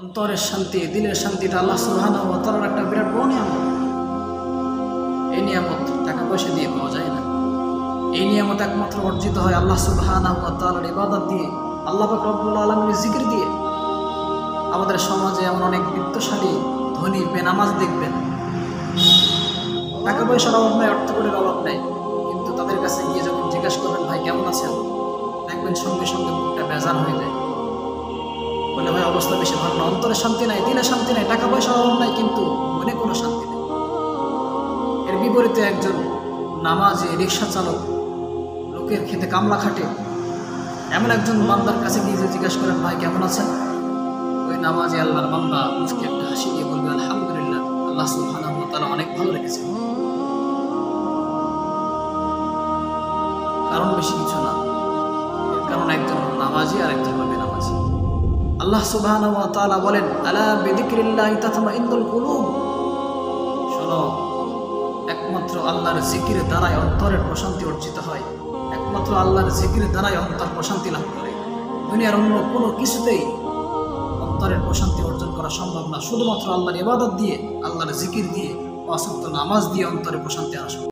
অন্তরের শান্তি, দিলের শান্তিটা আল্লাহ সুবহানাহু ওয়া তাআলার একটা বিরাট বড় নিয়ামত। এই নিয়ামত টাকা পয়সা দিয়ে পাওয়া যায় না। এই নিয়ামত একমাত্র অর্জিত হয় আল্লাহ সুবহানাহু ওয়া তাআলার ইবাদত দিয়ে, আল্লাহ পাক রব্বুল আলামিনের জিকির দিয়ে। আমাদের সমাজে এমন অনেক বিত্তশালী ধনী বেনামাজ দেখবেন, টাকা পয়সার অভাব নেই, অর্থ করির অভাব নেই, কিন্তু তাদের কাছে গিয়ে যখন জিজ্ঞাসা করবেন ভাই কেমন আছেন, দেখবেন সঙ্গে সঙ্গে মুখটা বেজার হয়ে যায়। বলে ভাই অবস্থা বেশি ভালো না, অন্তরে শান্তি নাই, দিলে শান্তি নাই, টাকা পয়সার অভাব নাই, কিন্তু মনে কোনো শান্তি নেই। এর বিপরীতে একজন নামাজি রিক্সা চালক, লোকের খেতে কামলা খাটে, এমন একজন বান্দার কাছে গিয়ে জিজ্ঞাসা করেন ভাই কেমন আছেন, ওই নামাজি আল্লাহর বান্দা মুখে একটা হাসি দিয়ে বলবে আলহামদুলিল্লাহ, আল্লাহ সুবহানাহু ওয়া তাআলা অনেক ভালো রেখেছেন। কারণ বেশি কিছু না, এর কারণ একজন নামাজি আর একজন বেনামাজি। আল্লাহ সুবহানাহু ওয়া তাআলা বলেন আলা বিযিকরিল্লাহি তাতমাইন্নুল কুলুব, শোনো, একমাত্র আল্লাহর জিকিরের দ্বারাই অন্তরের প্রশান্তি অর্জিত হয়, একমাত্র আল্লাহর জিকিরের দ্বারাই অন্তর প্রশান্তি লাভ করে। দুনিয়ার অন্য কোনো কিছুতেই অন্তরের প্রশান্তি অর্জন করা সম্ভব না। শুধুমাত্র আল্লাহর ইবাদত দিয়ে, আল্লাহর জিকির দিয়ে, পাঁচ ওয়াক্ত নামাজ দিয়ে অন্তরে প্রশান্তি আসে।